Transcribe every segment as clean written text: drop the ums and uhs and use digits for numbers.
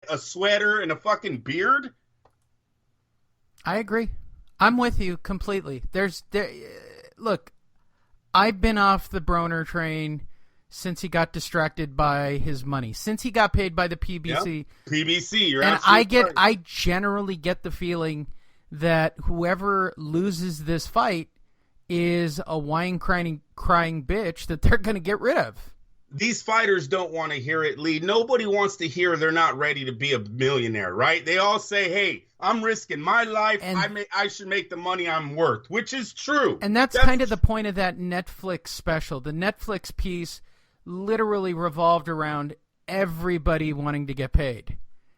a sweater and a fucking beard. I agree. I'm with you completely. Look, I've been off the Broner train since he got distracted by his money. Since he got paid by the PBC. Yep. PBC, you're and absolutely right. I generally get the feeling that whoever loses this fight is a crying bitch that they're going to get rid of. These fighters don't want to hear it, Lee. Nobody wants to hear they're not ready to be a millionaire, right? They all say, hey, I'm risking my life. I should make the money I'm worth, which is true. And that's kind of the point of that Netflix special. The Netflix piece literally revolved around everybody wanting to get paid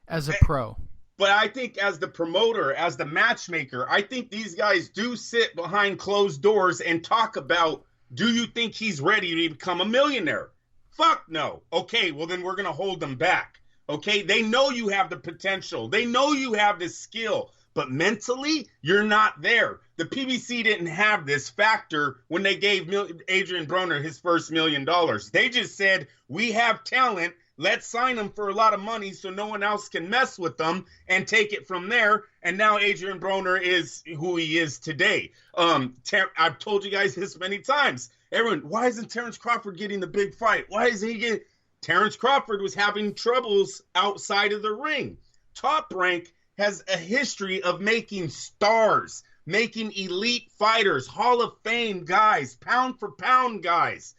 as a pro. But I think as the promoter, as the matchmaker, I think these guys do sit behind closed doors and talk about, do you think he's ready to become a millionaire? Fuck no. Okay, well then we're going to hold them back. Okay, they know you have the potential. They know you have the skill. But mentally, you're not there. The PBC didn't have this factor when they gave Adrian Broner his first $1 million. They just said, we have talent. Let's sign him for a lot of money so no one else can mess with them and take it from there. And now Adrian Broner is who he is today. I've told you guys this many times. Everyone, why isn't Terrence Crawford getting the big fight? Why isn't he getting... Terrence Crawford was having troubles outside of the ring. Top Rank has a history of making stars, making elite fighters, Hall of Fame guys, pound for pound guys.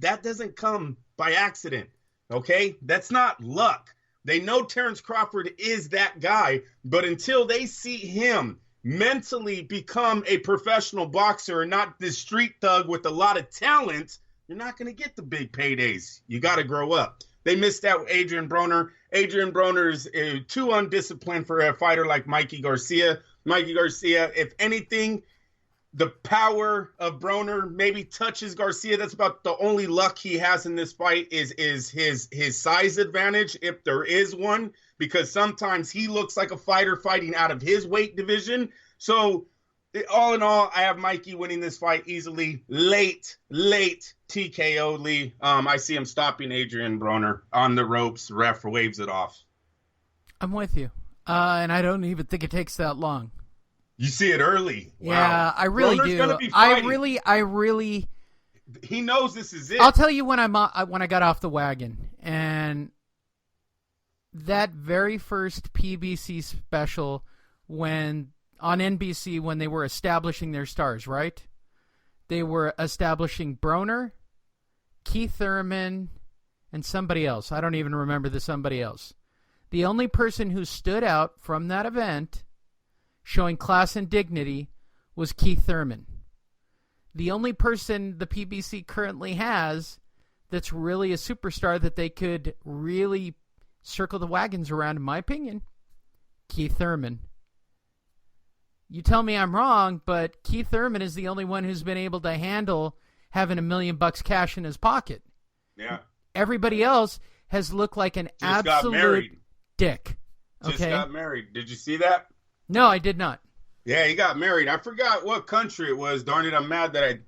That doesn't come by accident, okay? That's not luck. They know Terrence Crawford is that guy, but until they see him mentally become a professional boxer and not this street thug with a lot of talent, you're not going to get the big paydays. You got to grow up. They missed out Adrian Broner. Adrian Broner is too undisciplined for a fighter like Mikey Garcia. Mikey Garcia, if anything, the power of Broner maybe touches Garcia. That's about the only luck he has in this fight is his size advantage, if there is one, because sometimes he looks like a fighter fighting out of his weight division. So all in all, I have Mikey winning this fight easily. Late TKO, Lee. I see him stopping Adrian Broner on the ropes. Ref waves it off. I'm with you. And I don't even think it takes that long. You see it early. Wow. Yeah, I really Broner's do. Gonna be I really. He knows this is it. I'll tell you when I got off the wagon, and that very first PBC special when on NBC when they were establishing their stars, right? They were establishing Broner, Keith Thurman, and somebody else. I don't even remember the somebody else. The only person who stood out from that event showing class and dignity was Keith Thurman. The only person the PBC currently has that's really a superstar that they could really circle the wagons around, in my opinion, Keith Thurman. You tell me I'm wrong, but Keith Thurman is the only one who's been able to handle having $1 million cash in his pocket. Yeah. Everybody else has looked like an Just absolute dick. Okay? Just got married. Did you see that? No, I did not. Yeah, he got married. I forgot what country it was. Darn it, I'm mad that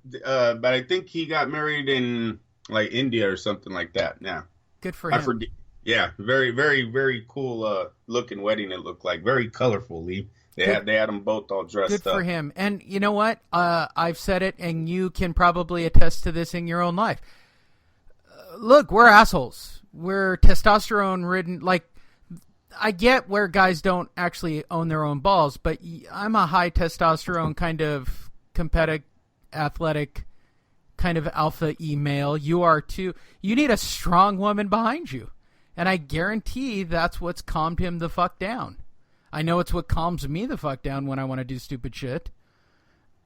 but I think he got married in like India or something like that. Yeah. Good for him. I forget. Yeah, very, very, very cool looking wedding it looked like. Very colorful, Lee. They had them both all dressed up. Good for him. And you know what? I've said it, and you can probably attest to this in your own life. Look, we're assholes. We're testosterone-ridden. Like, I get where guys don't actually own their own balls, but I'm a high testosterone kind of competitive, athletic, kind of alpha male. You are too. You need a strong woman behind you. And I guarantee that's what's calmed him the fuck down. I know it's what calms me the fuck down when I want to do stupid shit.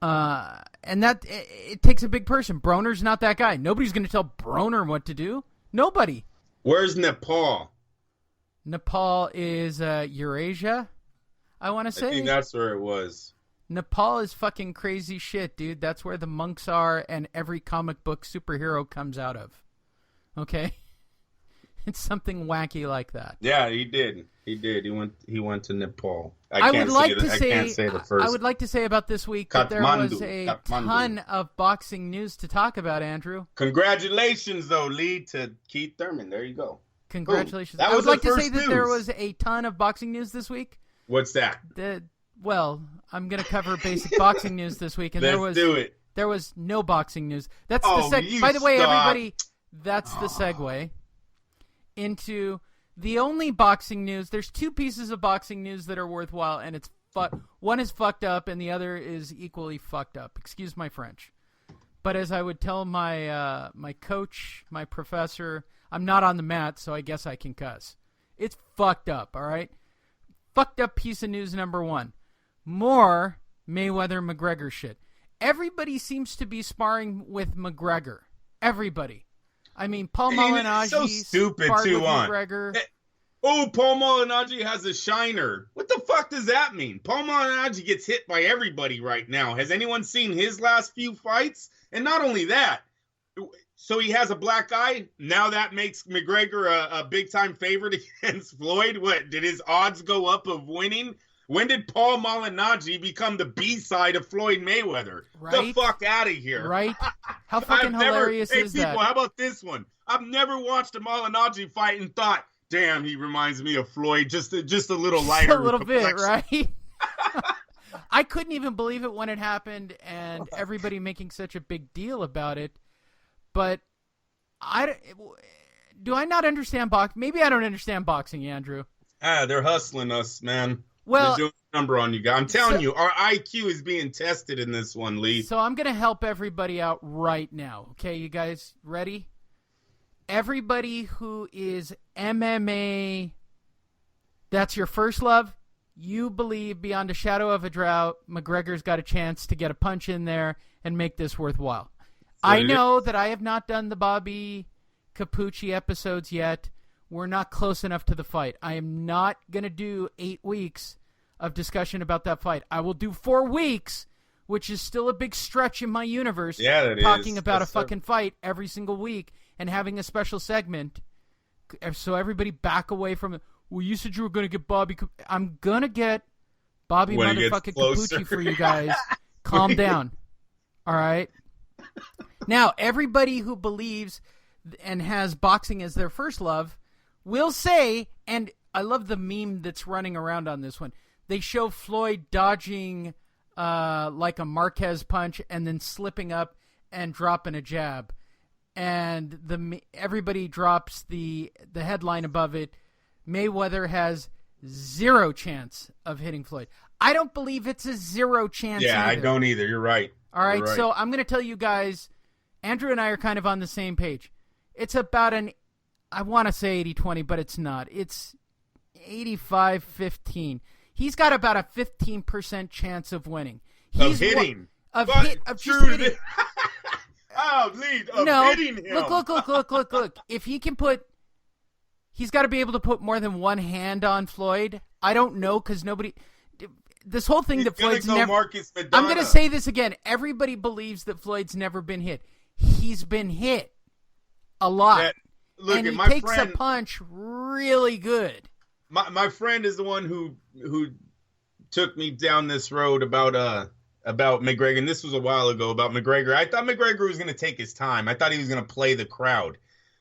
And that it takes a big person. Broner's not that guy. Nobody's going to tell Broner what to do. Nobody. Where's Nepal? Nepal is Eurasia, I want to say. I think that's where it was. Nepal is fucking crazy shit, dude. That's where the monks are and every comic book superhero comes out of. Okay? It's something wacky like that. Yeah, he did. He did. He went to Nepal. I would like to say the first. I would like to say about this week that there was a ton of boxing news to talk about, Andrew. Congratulations, though, Lee, to Keith Thurman. There you go. Congratulations. That I was would like the to say first that there news. was a ton of boxing news this week. What's that? Well, I'm going to cover basic boxing news this week, and Let's do it. There was no boxing news. That's Oh, the you By the way, stop. everybody, that's the segue into the only boxing news. There's two pieces of boxing news that are worthwhile, and it's one is fucked up, and the other is equally fucked up. Excuse my French. But as I would tell my my coach, my professor, I'm not on the mat, so I guess I can cuss. It's fucked up, all right? Fucked up piece of news number one. More Mayweather-McGregor shit. Everybody seems to be sparring with McGregor. Everybody. I mean, Paul Malignaggi so stupid sparred too with on. McGregor. Oh, Paul Malignaggi has a shiner. What the fuck does that mean? Paul Malignaggi gets hit by everybody right now. Has anyone seen his last few fights? And not only that, so he has a black eye. Now that makes McGregor a big-time favorite against Floyd. What, did his odds go up of winning? When did Paul Malignaggi become the B-side of Floyd Mayweather? Right? The fuck out of here. Right? How fucking hilarious is people, that? How about this one? I've never watched a Malignaggi fight and thought, damn, he reminds me of Floyd, just a little lighter. Just a little bit, right? I couldn't even believe it when it happened, and everybody making such a big deal about it. But do I not understand boxing? Maybe I don't understand boxing, Andrew. They're hustling us, man. Well, they're doing a number on you guys. I'm telling you, our IQ is being tested in this one, Lee. So I'm going to help everybody out right now. Okay, you guys ready? Everybody who is MMA, that's your first love. You believe beyond a shadow of a doubt McGregor's got a chance to get a punch in there and make this worthwhile. I know that I have not done the Bobby Capucci episodes yet. We're not close enough to the fight. I am not going to do 8 weeks of discussion about that fight. I will do 4 weeks, which is still a big stretch in my universe. Yeah, that talking is. about That's a fucking fight every single week and having a special segment. So everybody back away from it. Well, you said you were going to get Bobby. I'm going to get Bobby when motherfucking Capucci for you guys. Calm down. All right? Now, everybody who believes and has boxing as their first love will say, and I love the meme that's running around on this one, they show Floyd dodging like a Marquez punch and then slipping up and dropping a jab. And everybody drops the headline above it, Mayweather has 0 chance of hitting Floyd. I don't believe it's a 0 chance Yeah, either. I don't either. You're right. All right, You're right. So I'm going to tell you guys, Andrew and I are kind of on the same page. It's about I want to say 80-20, but it's not. It's 85-15. He's got about a 15% chance of winning. Of hitting. Of hitting. Oh, lead of No, hitting him. look. If he can he's got to be able to put more than one hand on Floyd. I don't know, because this whole thing that Floyd's never. Marcus Madonna. I'm going to say this again. Everybody believes that Floyd's never been hit. He's been hit a lot. Look, and he my takes friend, a punch really good. My friend is the one who took me down this road about McGregor, and this was a while ago about McGregor. I thought McGregor was going to take his time. I thought he was going to play the crowd.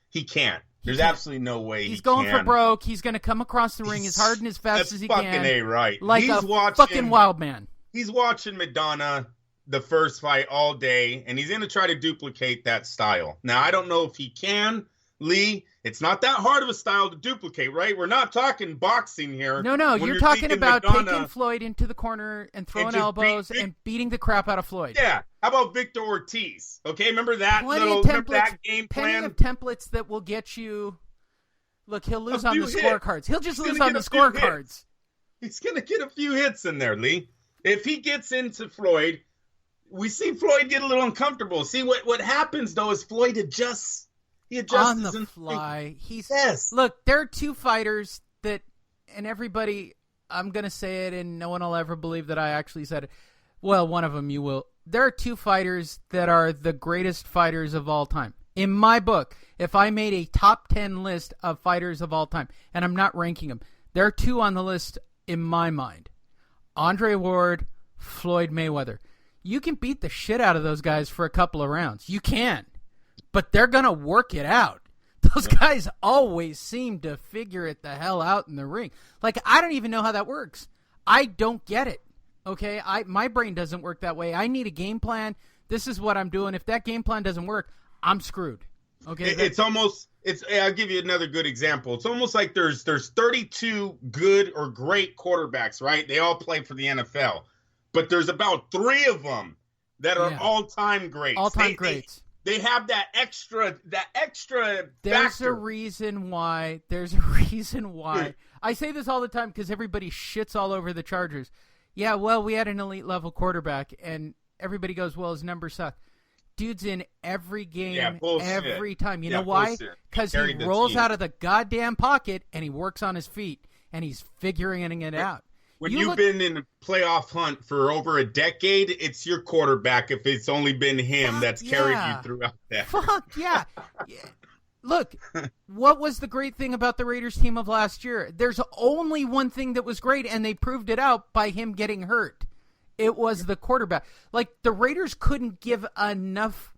He can't. There's absolutely no way he's going for broke. He's going to come across the ring as hard and as fast as he can. That's fucking A-right. Like he's fucking wild man. He's watching Madonna the first fight all day, and he's going to try to duplicate that style. Now, I don't know if he can, Lee. It's not that hard of a style to duplicate, right? We're not talking boxing here. No, you're talking about Madonna, taking Floyd into the corner and throwing elbows and beating the crap out of Floyd. Yeah. How about Victor Ortiz? Okay, remember that that game plan? Plenty of templates that will get you. Look, he'll lose on the scorecards. He'll just lose on the scorecards. He's going to get a few hits in there, Lee. If he gets into Floyd, we see Floyd get a little uncomfortable. See, what happens, though, is Floyd adjusts. He adjusts on the fly. Yes. Look, there are two fighters that, and everybody, I'm going to say it, and no one will ever believe that I actually said it. Well, one of them you will. There are two fighters that are the greatest fighters of all time. In my book, if I made a top 10 list of fighters of all time, and I'm not ranking them, there are two on the list in my mind. Andre Ward, Floyd Mayweather. You can beat the shit out of those guys for a couple of rounds. You can. But they're going to work it out. Those guys always seem to figure it the hell out in the ring. Like, I don't even know how that works. I don't get it. Okay, my brain doesn't work that way. I need a game plan. This is what I'm doing. If that game plan doesn't work, I'm screwed. Okay, I'll give you another good example. It's almost like there's 32 good or great quarterbacks, right? They all play for the NFL, but there's about 3 of them that are all-time greats. All-time greats. They have that extra. There's factor. a reason why. I say this all the time because everybody shits all over the Chargers. Yeah, well, we had an elite level quarterback, and everybody goes, well, his numbers suck. Dude's in every game, every time. You know why? Because he rolls out of the goddamn pocket, and he works on his feet, and he's figuring it out. When you've been in a playoff hunt for over a decade, it's your quarterback if it's only been him that's carried you throughout that. Fuck yeah. Look, what was the great thing about the Raiders team of last year? There's only one thing that was great, and they proved it out by him getting hurt. It was the quarterback. Like, the Raiders couldn't give enough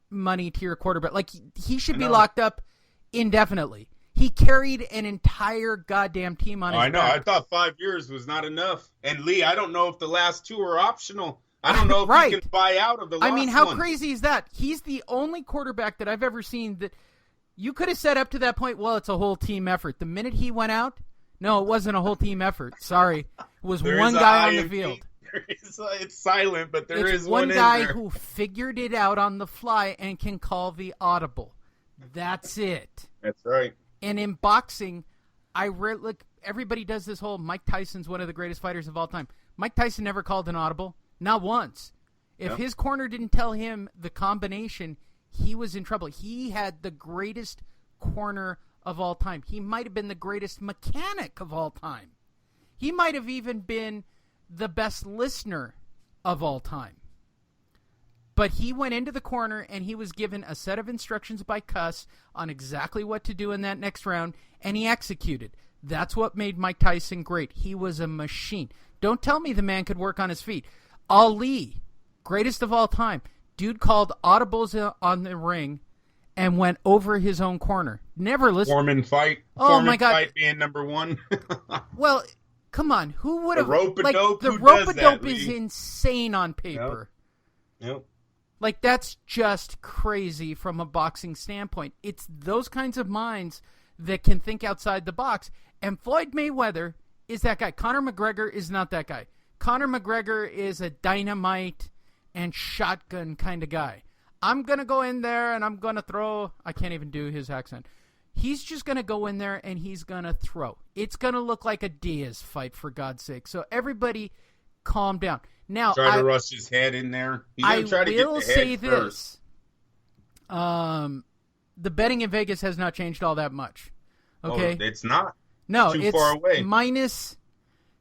money to your quarterback. Like, he should be locked up indefinitely. He carried an entire goddamn team on his back. I know. I thought 5 years was not enough. And, Lee, I don't know if the last 2 are optional. I don't know if he can buy out of the last one. I mean, how crazy is that? He's the only quarterback that I've ever seen that you could have said up to that point, well, it's a whole team effort. The minute he went out, no, it wasn't a whole team effort. Sorry. It was one guy on the field. It's silent, but there is one guy who figured it out on the fly and can call the audible. That's it. That's right. And in boxing, look, everybody does this whole Mike Tyson's one of the greatest fighters of all time. Mike Tyson never called an audible, not once. If his corner didn't tell him the combination, he was in trouble. He had the greatest corner of all time. He might have been the greatest mechanic of all time. He might have even been the best listener of all time. But he went into the corner and he was given a set of instructions by Cuss on exactly what to do in that next round, and he executed. That's what made Mike Tyson great. He was a machine. Don't tell me the man could work on his feet. Ali, greatest of all time. Dude called audibles on the ring and went over his own corner. Never listened. Foreman fight. Oh, my God. Fight being number 1. Well, come on. Who would have... The rope-a-dope, the rope-a-dope is insane on paper. Yep. Like, that's just crazy from a boxing standpoint. It's those kinds of minds that can think outside the box. And Floyd Mayweather is that guy. Conor McGregor is not that guy. Conor McGregor is a dynamite and shotgun kind of guy. I'm going to go in there and I'm going to throw... I can't even do his accent. He's just going to go in there and he's going to throw. It's going to look like a Diaz fight, for God's sake. So everybody calm down. Now, try to rush his head in there. He's gonna try to get the head say first. this. The betting in Vegas has not changed all that much. Okay? Oh, it's not. No, Too far away. Minus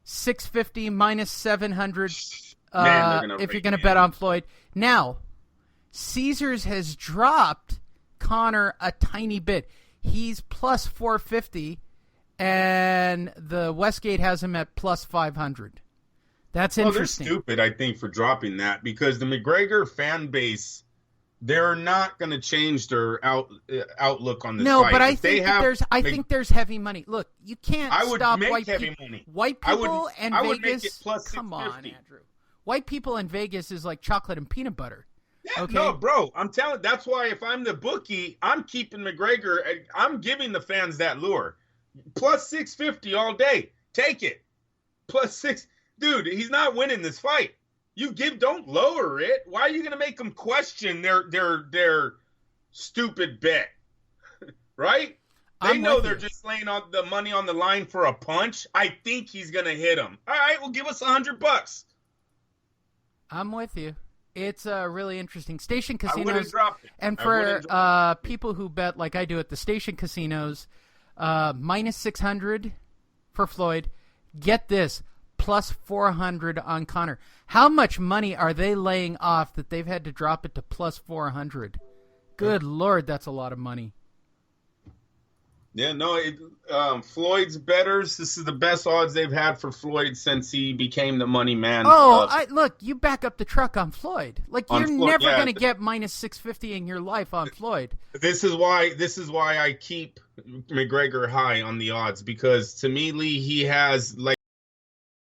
650, minus 700 Man, if you're going to bet on Floyd. Now, Caesars has dropped Conor a tiny bit. He's plus 450, and the Westgate has him at plus 500. That's interesting. They're stupid, I think, for dropping that, because the McGregor fan base, they're not going to change their outlook on this fight. No, but I think there's heavy money. Look, you can't stop white people. Money. White people and Vegas. Make it plus come on, Andrew. White people in Vegas is like chocolate and peanut butter. Yeah, okay? No, bro, I'm telling. That's why if I'm the bookie, I'm keeping McGregor. I'm giving the fans that lure. Plus 650 all day. Take it. Plus 6. Dude, he's not winning this fight. Don't lower it. Why are you going to make them question their stupid bet? Right? They know they're just laying on the money on the line for a punch. I think he's going to hit him. All right, well, give us $100. I'm with you. It's really interesting. Station I would have casinos, dropped it. and for people who bet like I do at the station casinos, minus 600 for Floyd. Get this. Plus 400 on Conor. How much money are they laying off that they've had to drop it to plus 400? Good Lord, that's a lot of money. Yeah, no, Floyd's betters. This is the best odds they've had for Floyd since he became the money man. Oh, look, you back up the truck on Floyd. Like On you're Floyd, never yeah. going to get minus 650 in your life on Floyd. This is why I keep McGregor high on the odds, because to me, Lee, he has like